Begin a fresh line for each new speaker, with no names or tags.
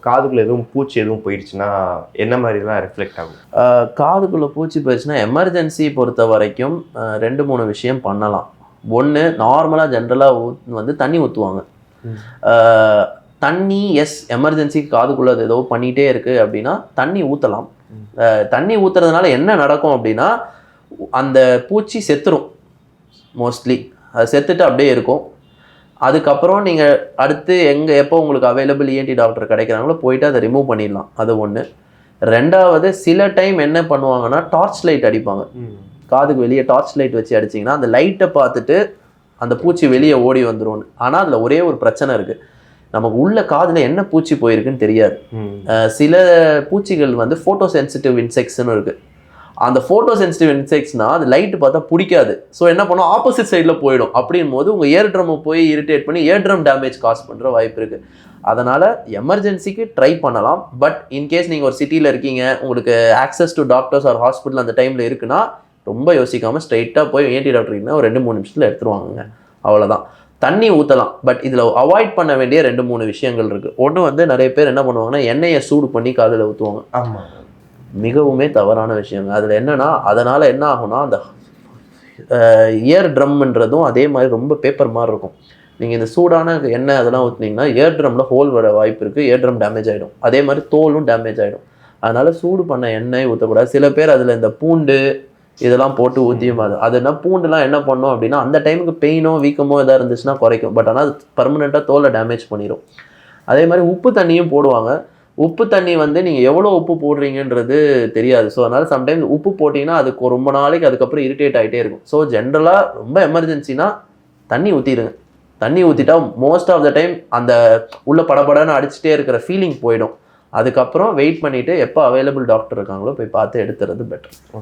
காதுக்குள்ள எதுவும் பூச்சி எதுவும் போயிடுச்சுன்னா என்ன மாதிரிலாம் ரிஃப்ளெக்ட் ஆகும்?
காதுக்குள்ளே பூச்சி போயிடுச்சுன்னா எமர்ஜென்சி பொறுத்த வரைக்கும் 2-3 விஷயம் பண்ணலாம். ஒன்று, நார்மலாக ஜென்ரலாக வந்து தண்ணி ஊற்றுவாங்க. தண்ணி எமர்ஜென்சிக்கு காதுக்குள்ளே அது ஏதோ பண்ணிகிட்டே இருக்குது அப்படின்னா தண்ணி ஊற்றலாம். தண்ணி ஊற்றுறதுனால என்ன நடக்கும் அப்படின்னா அந்த பூச்சி செத்துரும். மோஸ்ட்லி அது செத்துட்டு அப்படியே இருக்கும். அதுக்கப்புறம் நீங்கள் அடுத்து எப்போ உங்களுக்கு அவைலபிள் இஎன்டி டாக்டர் கிடைக்கிறாங்களோ போயிட்டு அதை ரிமூவ் பண்ணிடலாம். அது ஒன்று. ரெண்டாவது, சில டைம் என்ன பண்ணுவாங்கன்னா டார்ச் லைட் அடிப்பாங்க. காதுக்கு வெளியே டார்ச் லைட் வச்சு அடிச்சிங்கன்னா அந்த லைட்டை பார்த்துட்டு அந்த பூச்சி வெளியே ஓடி வந்துடும். ஆனால் அதில் ஒரே ஒரு பிரச்சனை இருக்குது. நமக்கு உள்ள காதில் என்ன பூச்சி போயிருக்குன்னு தெரியாது. சில பூச்சிகள் வந்து ஃபோட்டோ சென்சிட்டிவ் இன்செக்ட்ஸ்னு இருக்குது. அந்த ஃபோட்டோ சென்சிட்டிவ் இன்செக்ட்ஸ்னால் அது லைட்டு பார்த்தா பிடிக்காது. ஸோ என்ன பண்ணும், ஆப்போசிட் சைடில் போயிடும். அப்படின் போது உங்கள் இயர் ட்ரம்மை போய் இரிட்டேட் பண்ணி இயர் ட்ரம் டேமேஜ் காஸ் பண்ணுற வாய்ப்பு இருக்குது. அதனால் எமர்ஜென்சிக்கு ட்ரை பண்ணலாம். பட் இன்கேஸ் நீங்கள் ஒரு சிட்டியில் இருக்கீங்க, உங்களுக்கு access to doctors R hospital அந்த டைமில் இருக்குன்னா ரொம்ப யோசிக்காமல் ஸ்ட்ரைட்டாக போய் இஎன்டி டாக்டர் இருந்தால் ஒரு 2-3 நிமிஷத்தில் எடுத்துருவாங்க. அவ்வளோதான். தண்ணி ஊற்றலாம். பட் இதில் அவாய்ட் பண்ண வேண்டிய 2-3 விஷயங்கள் இருக்குது. ஒன்று வந்து நிறைய பேர் என்ன பண்ணுவாங்கன்னா எண்ணெயை சூடு பண்ணி காதில் ஊற்றுவாங்க.
ஆமாம்,
மிகவுமே தவறான விஷயங்க. அதில் என்னென்னா அதனால் என்ன ஆகும்னா அந்த இயர் ட்ரம்ன்றதும் அதே மாதிரி ரொம்ப பேப்பர் மாதிரி இருக்கும். நீங்கள் இந்த சூடான எண்ணெய் அதெல்லாம் ஊற்றினீங்கன்னா இயர் ட்ரம்மில் ஹோல் வர வாய்ப்பு இருக்குது. இயர் ட்ரம் டேமேஜ் ஆகிடும். அதே மாதிரி தோலும் டேமேஜ் ஆகிடும். அதனால் சூடு பண்ண எண்ணெய் ஊற்றக்கூடாது. சில பேர் அதில் இந்த பூண்டு இதெல்லாம் போட்டு ஊற்றியும் அதுனா பூண்டுலாம் என்ன பண்ணோம் அப்படின்னா அந்த டைமுக்கு பெயினோ வீக்கமோ எதாவது இருந்துச்சுன்னா குறைக்கும். பட் ஆனால் அது பர்மனெண்ட்டாக தோலை டேமேஜ் பண்ணிடும். அதே மாதிரி உப்பு தண்ணியும் போடுவாங்க. உப்பு தண்ணி வந்து நீங்கள் எவ்வளோ உப்பு போடுறீங்கன்றது தெரியாது. ஸோ அதனால் சம்டைம்ஸ் உப்பு போட்டிங்கன்னா அதுக்கு ரொம்ப நாளைக்கு அதுக்கப்புறம் இரிட்டேட் ஆகிட்டே இருக்கும். ஸோ ஜென்ரலாக ரொம்ப எமர்ஜென்சினா தண்ணி ஊற்றிடுங்க. தண்ணி ஊற்றிட்டா மோஸ்ட் ஆஃப் த டைம் அந்த உள்ள படபடன்னு அடிச்சுட்டே இருக்கிற ஃபீலிங் போயிடும். அதுக்கப்புறம் வெயிட் பண்ணிவிட்டு எப்போ அவைலபிள் டாக்டர் இருக்காங்களோ போய் பார்த்து எடுத்துறது பெட்டர்.